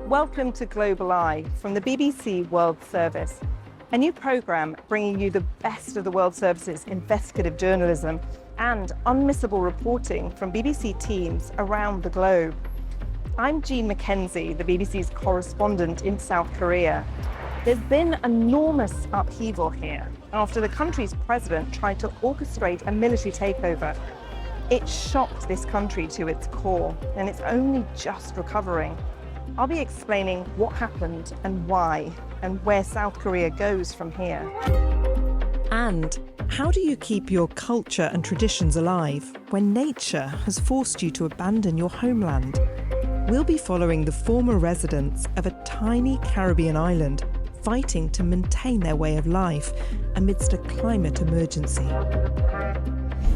Welcome to Global Eye from the BBC World Service, a new programme bringing you the best of the World Service's investigative journalism and unmissable reporting from BBC teams around the globe. I'm Jean Mackenzie, the BBC's correspondent in South Korea. There's been enormous upheaval here after the country's president tried to orchestrate a military takeover. It shocked this country to its core, and it's only just recovering. I'll be explaining what happened and why, and where South Korea goes from here. And how do you keep your culture and traditions alive when nature has forced you to abandon your homeland? We'll be following the former residents of a tiny Caribbean island fighting to maintain their way of life amidst a climate emergency.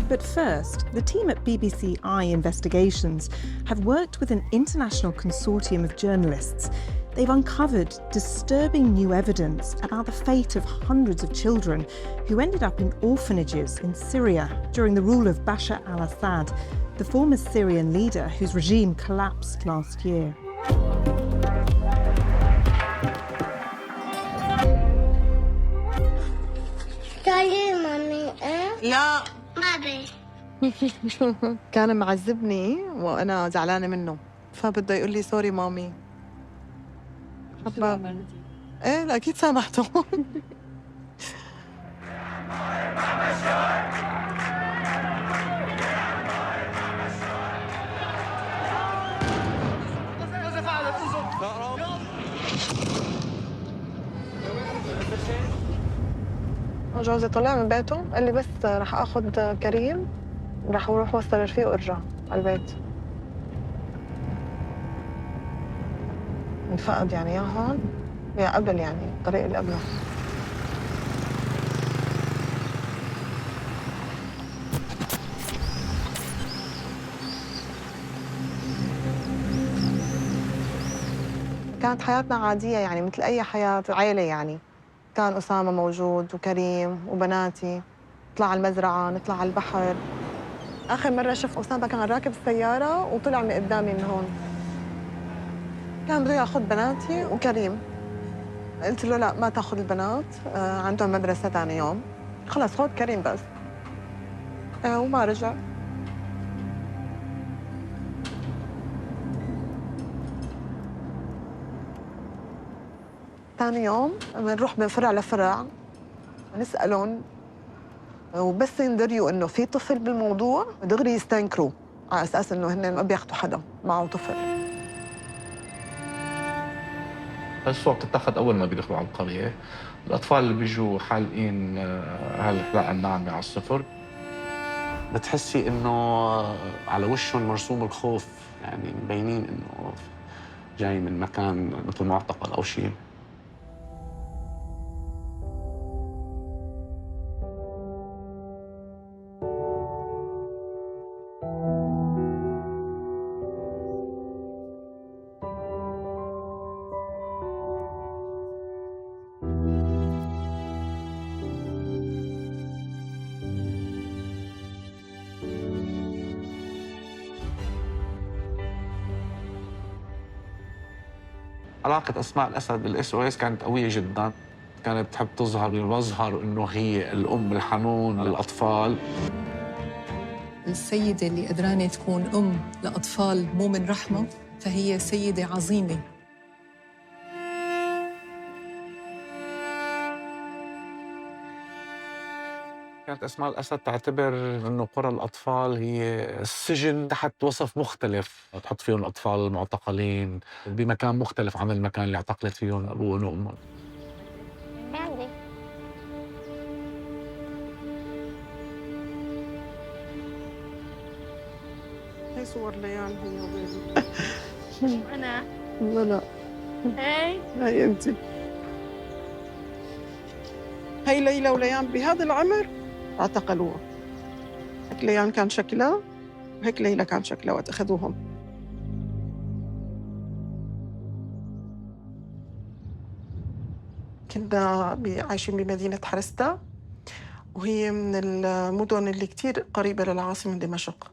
But first, the team at BBC Eye Investigations have worked with an international consortium of journalists. They've uncovered disturbing new evidence about the fate of hundreds of children who ended up in orphanages in Syria during the rule of Bashar al-Assad, the former Syrian leader whose regime collapsed last year. لا بابي كان معذبني وأنا زعلانة منه فبده يقول لي سوري مامي. إيه لا أكيد سامحته. جوزي طلع من بيته قال لي بس رح اخذ كريم رح اروح وصل رفيق وارجع على البيت. انفقد يعني يا هون يا قبل يعني الطريق اللي قبله. كانت حياتنا عادية يعني مثل أي حياة عائلة يعني. كان أسامة موجود وكريم وبناتي، نطلع على المزرعة، نطلع على البحر. آخر مرة شفت أسامة كان راكب السيارة وطلع من قدامي من هون. كان بده ياخذ بناتي وكريم. قلت له لا ما تاخذ البنات، عندهم مدرسة ثاني يوم. خلص خذ كريم بس. وما رجع. ثاني يوم بنروح من فرع لفرع نسألهم وبس يندريوا انه في طفل بالموضوع دغري يستنكروا على اساس انه هن ما بياخذوا حدا معه طفل. الصور بتتاخذ اول ما بيدخلوا على القريه، الاطفال اللي بيجوا حالقين هالحلاقه الناعمه على الصفر بتحسي انه على وشهم مرسوم الخوف، يعني مبينين انه جاي من مكان مثل معتقل او شيء. علاقة أسماء الأسد بالإس أو إس كانت قوية جداً. كانت تحب تظهر بمظهر إنه هي الأم الحنون للأطفال. السيدة اللي قدرانة تكون أم لأطفال مو من رحمة فهي سيدة عظيمة. كانت أسماء الأسد تعتبر إنه قرى الأطفال هي السجن تحت وصف مختلف، تحط فيهم الأطفال المعتقلين بمكان مختلف عن المكان اللي اعتقلت فيهم أبوهم وأمهم. عندي هي صور ليان هي وبيبي. أنا لا هي أنت. هي ليلى وليان بهذا العمر اعتقلوها. هيك ليان كان شكلها وهيك ليلى كان شكلها وقت أخذوهم. كنا عايشين بمدينة حرستا وهي من المدن اللي كتير قريبة للعاصمة دمشق.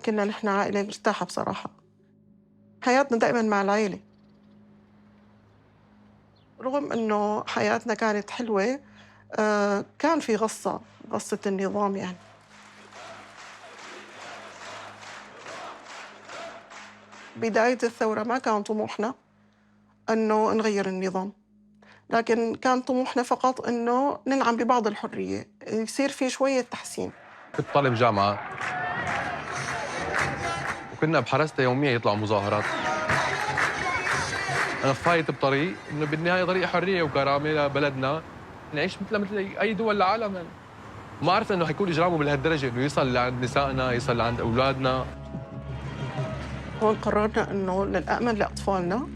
كنا نحن عائلة مرتاحة بصراحة. حياتنا دائما مع العائلة، رغم إنه حياتنا كانت حلوة، كان في غصة النظام يعني. بداية الثورة ما كان طموحنا إنه نغير النظام، لكن كان طموحنا فقط إنه ننعم ببعض الحرية، يصير في شوية تحسين. كنت طالب جامعة وكنا بحرستا يوميا يطلعوا مظاهرات. أنا فايت بطريق إنه بالنهاية طريق حرية وكرامة لبلدنا، نعيش مثل أي دول العالم يعني. ما عرفنا إنه حيكون إجرامه بهالدرجة إنه يصل لعند نسائنا، يصل لعند أولادنا. هون قررنا إنه للأمن لأطفالنا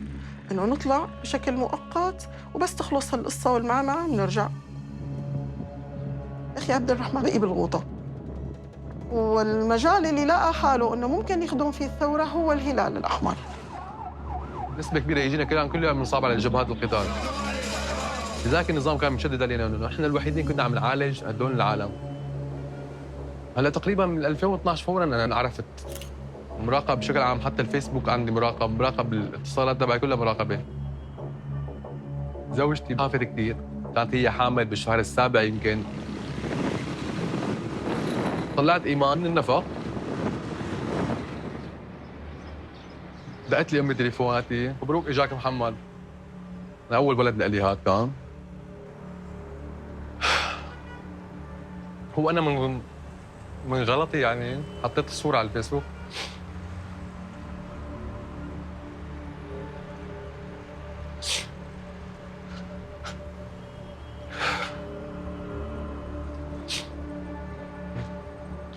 إنه نطلع بشكل مؤقت وبس تخلص هالقصة والمعمعة بنرجع. أخي عبد الرحمن بقي بالغوطة، والمجال اللي لقى حاله إنه ممكن يخدم فيه الثورة هو الهلال الأحمر. نسبة كبيرة يجينا كل يوم بنصاب على جبهات القتال. لذلك النظام كان مشدد علينا إنه نحن الوحيدين كنا عم نعالج هدول العالم. هلا تقريبا من 2012 فورا أنا عرفت مراقب بشكل عام، حتى الفيسبوك عندي مراقب الاتصالات تبعي كلها مراقبة. زوجتي خافت كثير، كانت هي حامل بالشهر السابع يمكن. طلعت إيمان من النفق، دقت لي أمي تليفوناتي، مبروك إجاك محمد. أنا أول ولد لإلي هاد كان. هو أنا من غلطي يعني حطيت الصورة على الفيسبوك.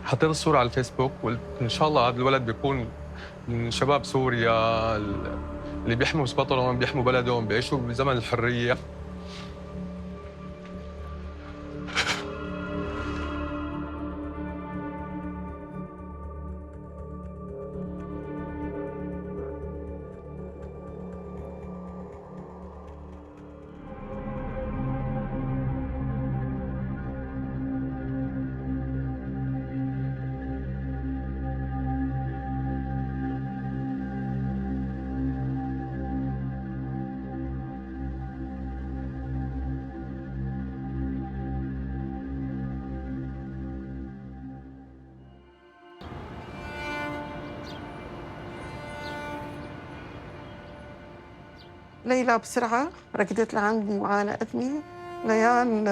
حطيت الصورة على الفيسبوك وقلت إن شاء الله هذا الولد بيكون من شباب سوريا اللي بيحموا وطنهم، بيحموا بلدهم، بيعيشوا بزمن الحرية. ليلى بسرعة ركضت لعندي وعانقتني. ليان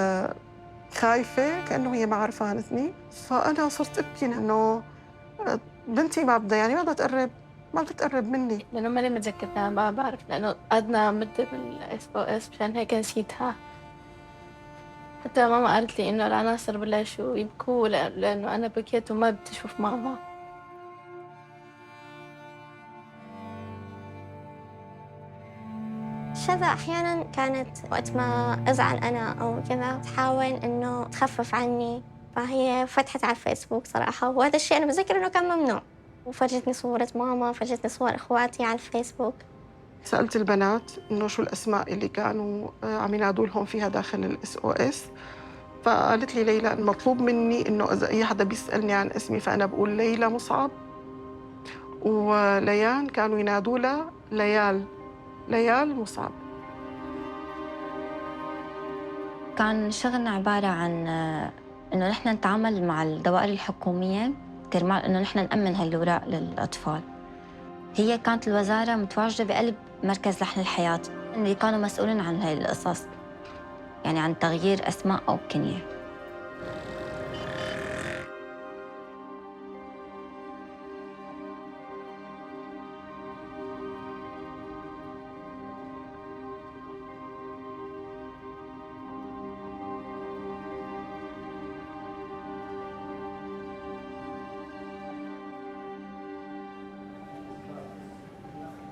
خايفة كأنه هي ما عرفانتني، فأنا صرت أبكي لأنه بنتي ما بدها يعني ما بتقرب مني. لأنه ماني متذكرتها، ما بعرف، لأنه قعدنا مدة بالSOS مشان هيك نسيتها. حتى ماما قالت لي إنه العناصر بلشوا يبكوا لأنه أنا بكيت وما بتشوف ماما. شذا أحياناً كانت وقت ما أزعل أنا أو كذا تحاول إنه تخفف عني، فهي فتحت على الفيسبوك صراحة، وهذا الشيء أنا بذكر إنه كان ممنوع. وفرجتني صورة ماما، فرجتني صور إخواتي على الفيسبوك. سألت البنات إنه شو الأسماء اللي كانوا عم ينادوا لهم فيها داخل الSOS، فقالت لي ليلى المطلوب مني إنه إذا أي حدا بيسألني عن اسمي فأنا بقول ليلى مصعب، وليان كانوا ينادوا لها ليال مصعب. كان شغلنا عبارة عن إنه نحن نتعامل مع الدوائر الحكومية كرمال إنه نحن نأمن هالأوراق للأطفال. هي كانت الوزارة متواجدة بقلب مركز لحن الحياة اللي كانوا مسؤولين عن هاي القصص، يعني عن تغيير أسماء أو كنية.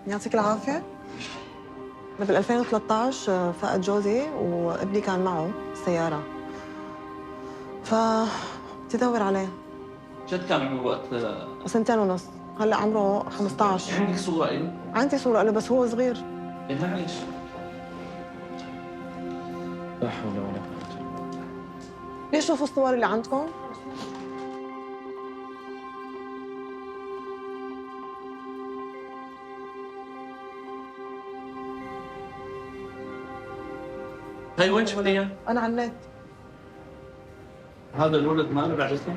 يعطيك العافية. أنا بال 2013 فقد جوزي وابني كان معه سيارة، فتدور عليه. جد كان عمره وقت 2 ونص، هلا عمره 15. عندك صورة له؟ عندي صورة له بس هو صغير. إنها ليش؟ لا حول ولا قوة. ليش شوفوا الصور اللي عندكم؟ هاي وين شفتيها؟ انا على النت. هذا الولد ما له بعرفه؟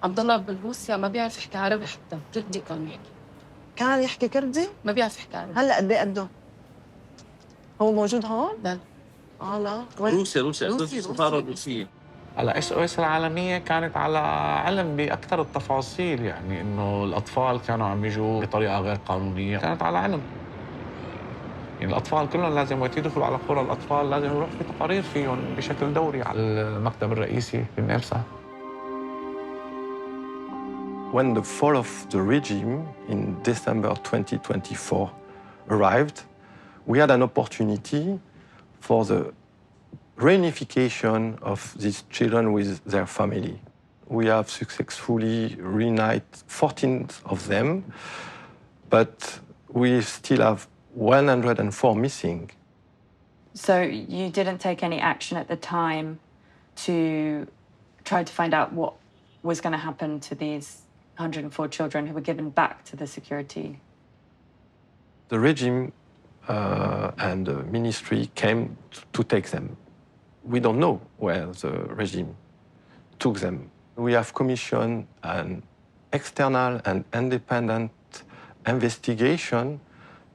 عبد الله بروسيا ما بيعرف يحكي عربي، حتى كردي كان يحكي، كان يحكي كردي؟ ما بيعرف يحكي عربي. هلا قد ايه قده؟ هو موجود هون؟ لا لا روسيا السفاره الروسيه. على SOS العالمية كانت على علم بأكثر التفاصيل، يعني إنه الأطفال كانوا عم يجوا بطريقة غير قانونية، كانت على علم. يعني الأطفال كلهم لازم وقت يدخلوا على قرى الأطفال لازم يروح في تقارير فيهم بشكل دوري على المكتب الرئيسي في النمسا. When the fall of the regime in December 2024 arrived, we had an opportunity for the reunification of these children with their family. We have successfully reunited 14 of them, but we still have 104 missing. So you didn't take any action at the time to try to find out what was going to happen to these 104 children who were given back to the security? The regime and the ministry came to take them. We don't know where the regime took them. We have commissioned an external and independent investigation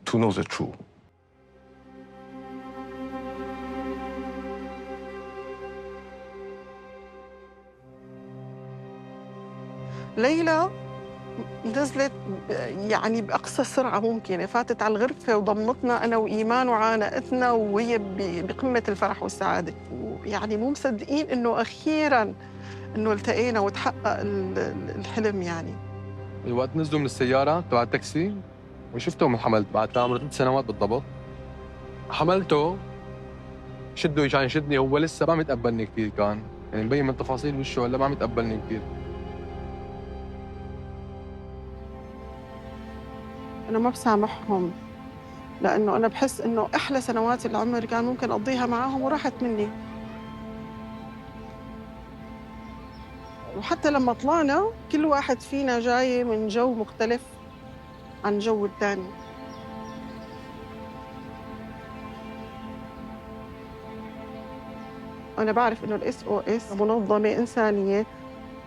to know the truth. ليلى نزلت يعني بأقصى سرعة ممكنة، فاتت على الغرفة وضمتنا أنا وإيمان وعانقتنا وهي بقمة الفرح والسعادة، ويعني مو مصدقين إنه أخيراً إنه التقينا وتحقق الحلم. يعني وقت نزلوا من السيارة تبع التاكسي وشفته من حملت بعد كان عمره 3 سنوات بالضبط. حملته شده عشان يشدني، هو لسه ما متقبلني كثير، كان يعني مبين من تفاصيل وشه ولا ما متقبلني كثير. أنا ما بسامحهم لأنه أنا بحس إنه أحلى سنوات العمر كان ممكن أقضيها معاهم وراحت مني. وحتى لما طلعنا كل واحد فينا جاي من جو مختلف عن جو الثاني. أنا بعرف إنه SOS منظمة إنسانية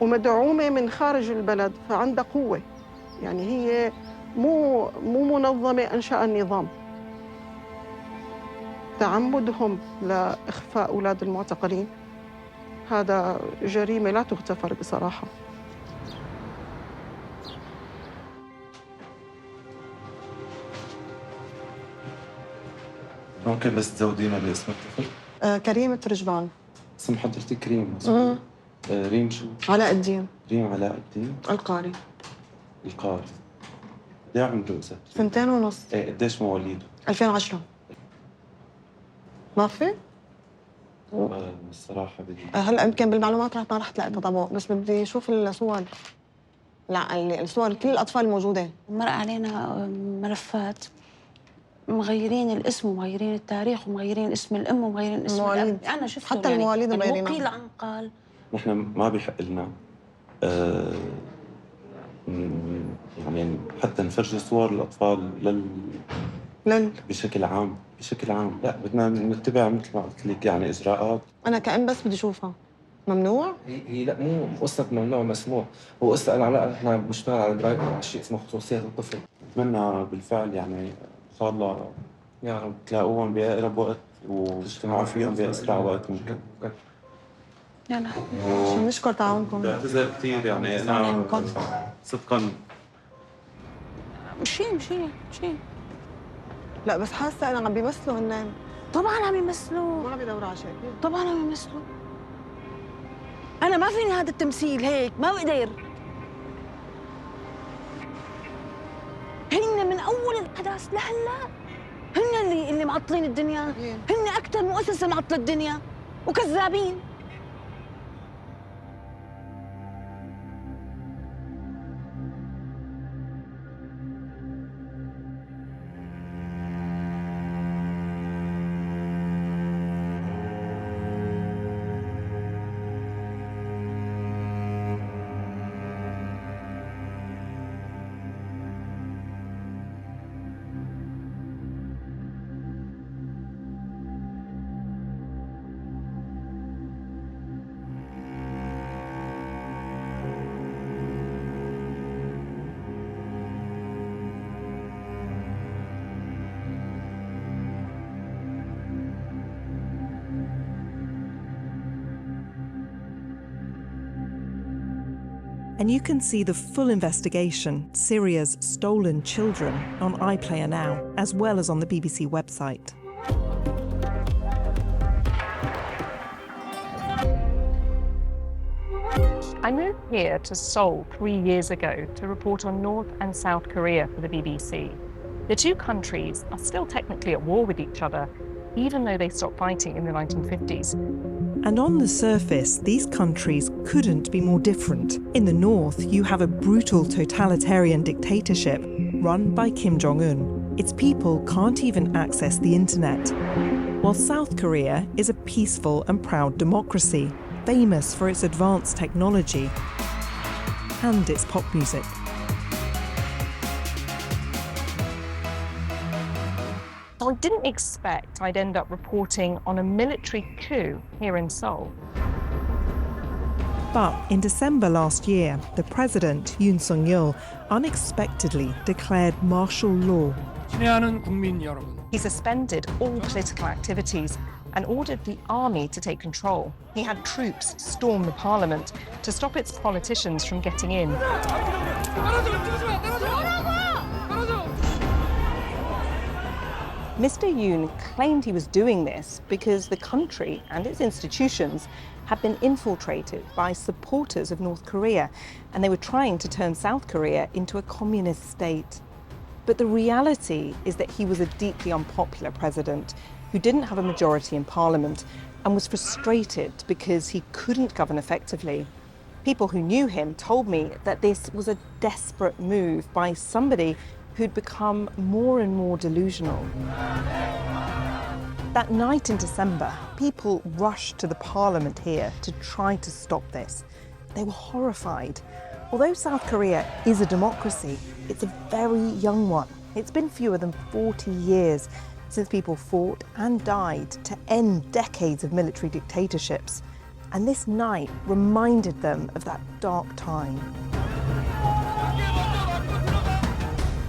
ومدعومة من خارج البلد، فعندها قوة. يعني هي مو منظمة أنشأ النظام. تعمدهم لإخفاء أولاد المعتقلين هذا جريمة لا تغتفر بصراحة. ممكن بس تزودينا باسم الطفل؟ كريم الترجبان. اسم حضرتك كريم. ريم شو؟ علاء الدين. ريم علاء الدين. القاري. القاري. قد ايه عمره إذا؟ 2.5. ايه قديش مواليده؟ 2010. ما في؟ الصراحة بدي هلا يمكن بالمعلومات ما رح تلاقي تطابق، بس بدي اشوف الصور. لا الصور كل الاطفال الموجوده. مرق علينا ملفات مغيرين الاسم ومغيرين التاريخ ومغيرين اسم الام ومغيرين اسم الاب. انا شفت حتى المواليد مغيرينها. قيل عن قال. نحن ما بيحق لنا يعني حتى نفرجي صور الاطفال بشكل عام لا بدنا نتبع مثل ما قلت لك يعني اجراءات. انا كأم بس بدي اشوفها. ممنوع؟ هي لا مو قصة ممنوع مسموح، هو قصة أنا علاء نحن بنشتغل على شيء اسمه خصوصيات الطفل. بتمنى بالفعل يعني ان شاء الله يا رب تلاقوهم بأقرب وقت وتجتمعوا فيهم بأسرع وقت ممكن. يلا نشكر تعاونكم. بعتذر كثير يعني انا صدقا. مشي لا بس حاسه انا عم بيمثلوا هن. طبعا عم يمثلوا، ما عم يدوروا على شيء. طبعا عم يمثلوا. انا ما فيني هذا التمثيل هيك، ما بقدر. هن من اول الاحداث لهلا هن اللي معطلين الدنيا، هن اكثر مؤسسه معطله الدنيا وكذابين. And you can see the full investigation, Syria's Stolen Children, on iPlayer now, as well as on the BBC website. I moved here to Seoul 3 years ago to report on North and South Korea for the BBC. The two countries are still technically at war with each other, even though they stopped fighting in the 1950s. And on the surface, these countries couldn't be more different. In the north, you have a brutal totalitarian dictatorship run by Kim Jong-un. Its people can't even access the internet. While South Korea is a peaceful and proud democracy, famous for its advanced technology and its pop music. I didn't expect I'd end up reporting on a military coup here in Seoul. But in December last year, the president, Yoon Suk-yeol, unexpectedly declared martial law. He suspended all political activities and ordered the army to take control. He had troops storm the parliament to stop its politicians from getting in. Mr. Yoon claimed he was doing this because the country and its institutions had been infiltrated by supporters of North Korea, and they were trying to turn South Korea into a communist state. But the reality is that he was a deeply unpopular president who didn't have a majority in parliament and was frustrated because he couldn't govern effectively. People who knew him told me that this was a desperate move by somebody who'd become more and more delusional. That night in December, people rushed to the parliament here to try to stop this. They were horrified. Although South Korea is a democracy, it's a very young one. It's been fewer than 40 years since people fought and died to end decades of military dictatorships. And this night reminded them of that dark time.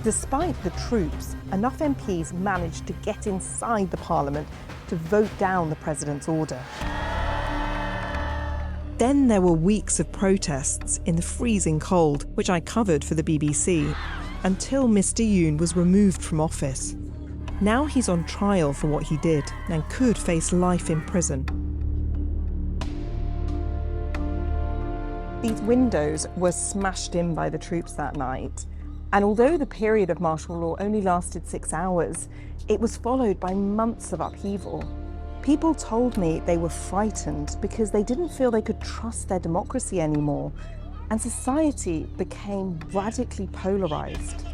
Despite the troops, enough MPs managed to get inside the parliament to vote down the president's order. Then there were weeks of protests in the freezing cold, which I covered for the BBC, until Mr. Yoon was removed from office. Now he's on trial for what he did and could face life in prison. These windows were smashed in by the troops that night. And although the period of martial law only lasted 6 hours, it was followed by months of upheaval. People told me they were frightened because they didn't feel they could trust their democracy anymore, and society became radically polarized.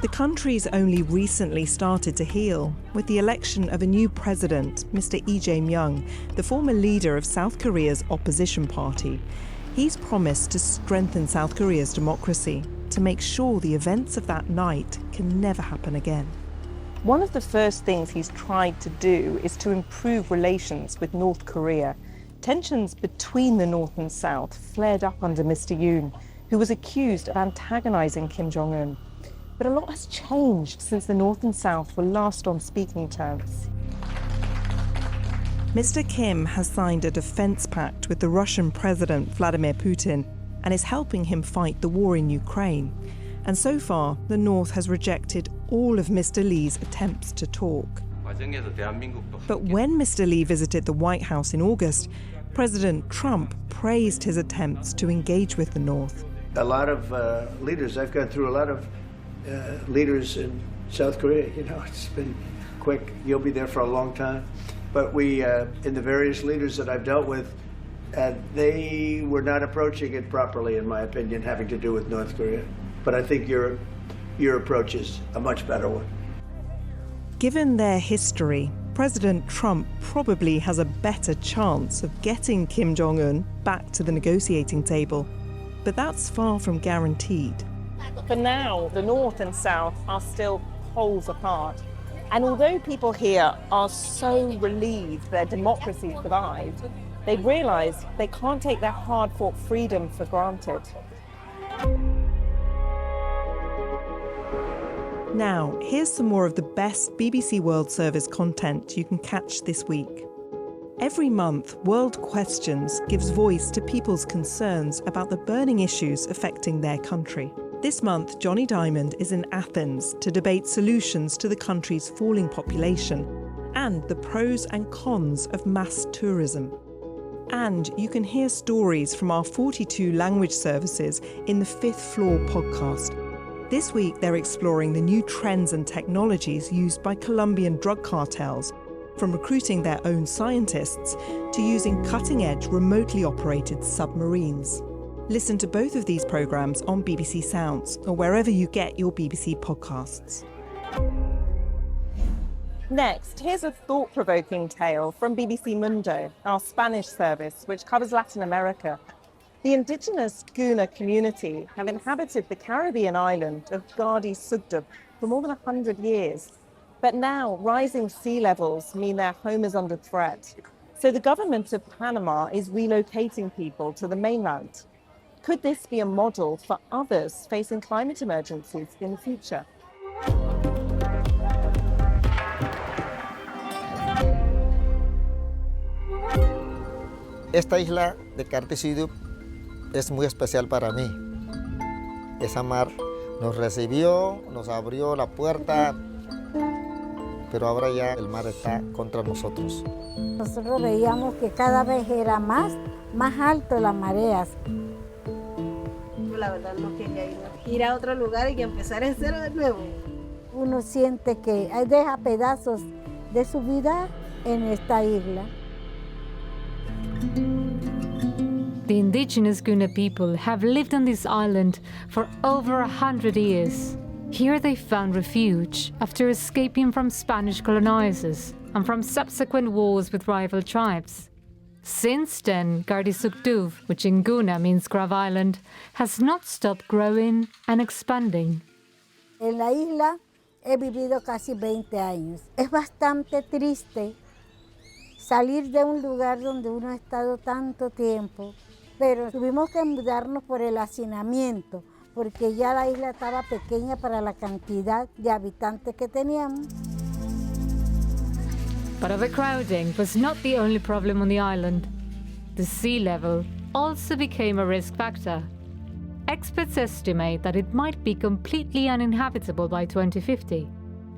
The country's only recently started to heal with the election of a new president, Mr. Lee Jae-myung, the former leader of South Korea's opposition party. He's promised to strengthen South Korea's democracy, to make sure the events of that night can never happen again. One of the first things he's tried to do is to improve relations with North Korea. Tensions between the North and South flared up under Mr. Yoon, who was accused of antagonizing Kim Jong-un. But a lot has changed since the North and South were last on speaking terms. Mr. Kim has signed a defense pact with the Russian President Vladimir Putin and is helping him fight the war in Ukraine. And so far, the North has rejected all of Mr. Lee's attempts to talk. But when Mr. Lee visited the White House in August, President Trump praised his attempts to engage with the North. A lot of leaders, I've gone through a lot of leaders in South Korea, it's been quick. You'll be there for a long time. But we, in the various leaders that I've dealt with, they were not approaching it properly, in my opinion, having to do with North Korea. But I think your approach is a much better one. Given their history, President Trump probably has a better chance of getting Kim Jong-un back to the negotiating table. But that's far from guaranteed. For now, the North and South are still poles apart. And although people here are so relieved their democracy survived, they've realised they can't take their hard-fought freedom for granted. Now, here's some more of the best BBC World Service content you can catch this week. Every month, World Questions gives voice to people's concerns about the burning issues affecting their country. This month, Johnny Diamond is in Athens to debate solutions to the country's falling population and the pros and cons of mass tourism. And you can hear stories from our 42 language services in the Fifth Floor podcast. This week, they're exploring the new trends and technologies used by Colombian drug cartels, from recruiting their own scientists to using cutting-edge remotely operated submarines. Listen to both of these programmes on BBC Sounds or wherever you get your BBC podcasts. Next, here's a thought-provoking tale from BBC Mundo, our Spanish service, which covers Latin America. The indigenous Guna community have inhabited the Caribbean island of Gardi Sugdub for more than 100 years. But now, rising sea levels mean their home is under threat. So the government of Panama is relocating people to the mainland. Could this be a model for others facing climate emergencies in the future? Esta isla de Gardi Sugdub es muy especial para mí. Esa mar nos recibió, nos abrió la puerta, pero ahora ya el mar está contra nosotros. Nosotros veíamos que cada vez era más alto las mareas. Yo la verdad no quería ir a otro lugar y que empezar en cero de nuevo. Uno siente que deja pedazos de su vida en esta isla. The indigenous Guna people have lived on this island for over 100 years. Here they found refuge after escaping from Spanish colonizers and from subsequent wars with rival tribes. Since then, Gardi Sugdub, which in Guna means Grav Island, has not stopped growing and expanding. En la isla he vivido casi 20 años. Es bastante triste salir de un lugar donde uno ha estado tanto tiempo, pero tuvimos que mudarnos por el hacinamiento, porque ya la isla estaba pequeña para la cantidad de habitantes que teníamos. But overcrowding was not the only problem on the island. The sea level also became a risk factor. Experts estimate that it might be completely uninhabitable by 2050,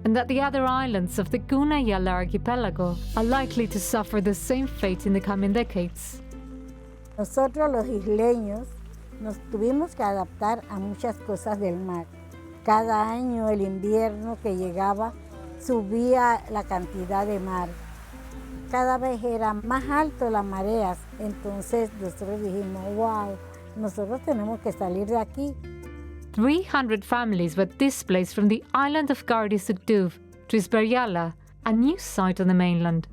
and that the other islands of the Guna Yala archipelago are likely to suffer the same fate in the coming decades. Nosotros los isleños nos tuvimos que adaptar a muchas cosas del mar. Cada año el invierno que llegaba subía la cantidad de mar. Cada vez era más alto las mareas. Entonces nosotros dijimos, wow, nosotros tenemos que salir de aquí. 300 families were displaced from the island of Gardi Sugdub to Isberiala, a new site on the mainland.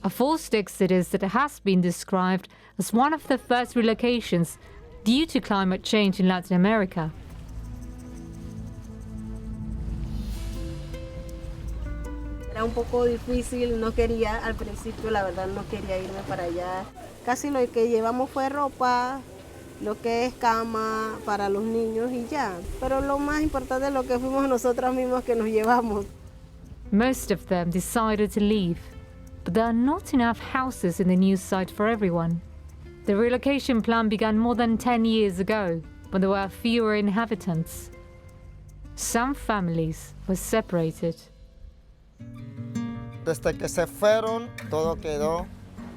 A forced exodus that has been described as one of the first relocations due to climate change in Latin America. Era un poco difícil, no quería, al principio la verdad no quería irme para allá. Casi lo que llevamos fue ropa, lo que es cama para los niños y ya. Pero lo más importante es lo que fuimos nosotros mismos que nos llevamos. Most of them decided to leave, but there are not enough houses in the new site for everyone. The relocation plan began more than 10 years ago, when there were fewer inhabitants. Some families were separated. Desde que se fueron, todo quedó,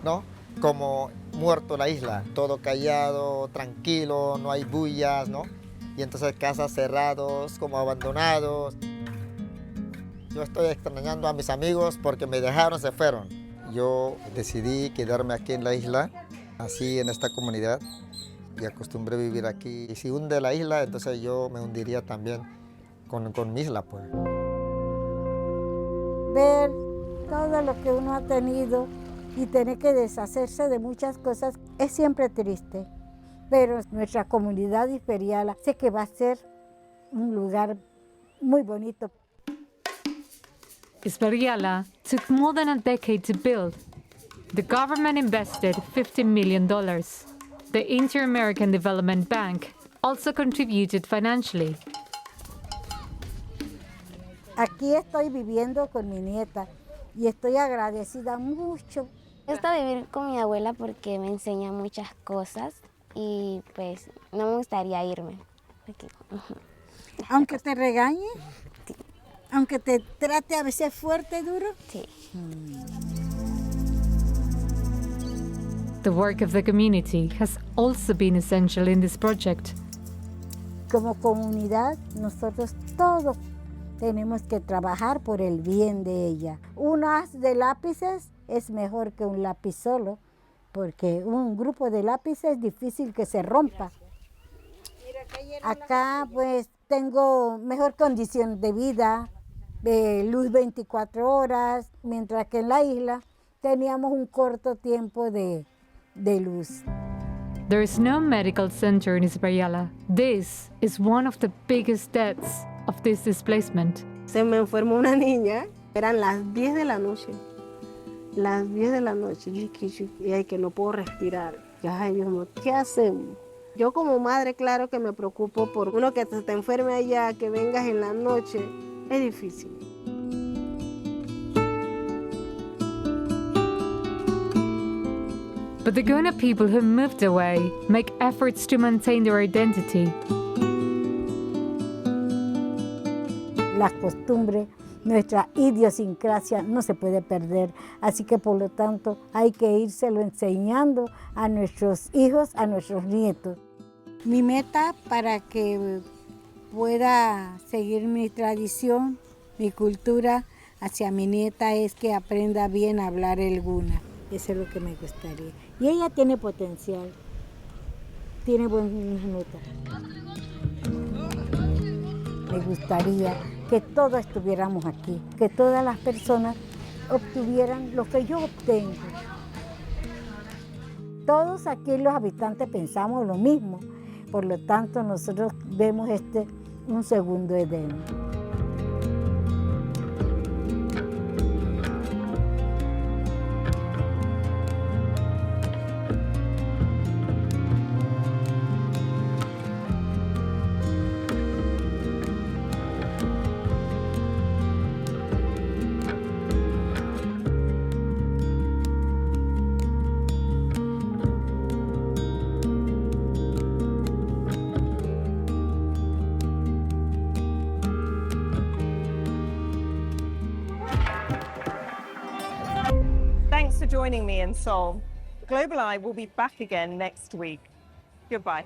¿no?, como muerto la isla. Todo callado, tranquilo, no hay bullas, ¿no? Y entonces casas cerrados, como abandonados. Yo estoy extrañando a mis amigos porque me dejaron, se fueron. Yo decidí quedarme aquí en la isla, así en esta comunidad, y acostumbré a vivir aquí. Y si hunde la isla, entonces yo me hundiría también con mi isla, pues. Ver todo lo que uno ha tenido y tener que deshacerse de muchas cosas es siempre triste. Pero nuestra comunidad Isberiala sé que va a ser un lugar muy bonito. Isberiala took more than a decade to build. The government invested $50 million. The Inter-American Development Bank also contributed financially. Aquí estoy viviendo con mi nieta y estoy agradecida mucho Me gusta vivir con mi abuela porque me enseña muchas cosas y pues no me gustaría irme. Porque, Aunque te regañe, aunque te trate a veces fuerte, duro. Sí. The work of the community has also been essential in this project. Como comunidad, nosotros todos tenemos que trabajar por el bien de ella. Un haz de lápices es mejor que un lápiz solo, porque un grupo de lápices es difícil que se rompa. Acá pues tengo mejor condición de vida, luz 24 horas, mientras que en la isla teníamos un corto tiempo de luz. There is no medical center in Isabela. This is one of the biggest deaths of this displacement. Se me enfermó una niña, eran las 10 de la noche. Las 10 de la noche, y ay, que no puedo respirar. Ay, Dios mío, ¿qué hacemos? Yo como madre, claro que me preocupo por uno que te enferme allá, que vengas en la noche, es difícil. But the Guna people who moved away make efforts to maintain their identity. Las costumbres, nuestra idiosincrasia no se puede perder, así que por lo tanto hay que írselo enseñando a nuestros hijos, a nuestros nietos. Mi meta para que pueda seguir mi tradición, mi cultura hacia mi nieta es que aprenda bien a hablar el Guna. Eso es lo que me gustaría. Y ella tiene potencial, tiene buenas notas. Me gustaría que todos estuviéramos aquí, que todas las personas obtuvieran lo que yo obtengo. Todos aquí los habitantes pensamos lo mismo, por lo tanto nosotros vemos un segundo Edén. Thanks for joining me in Seoul. Global Eye will be back again next week. Goodbye.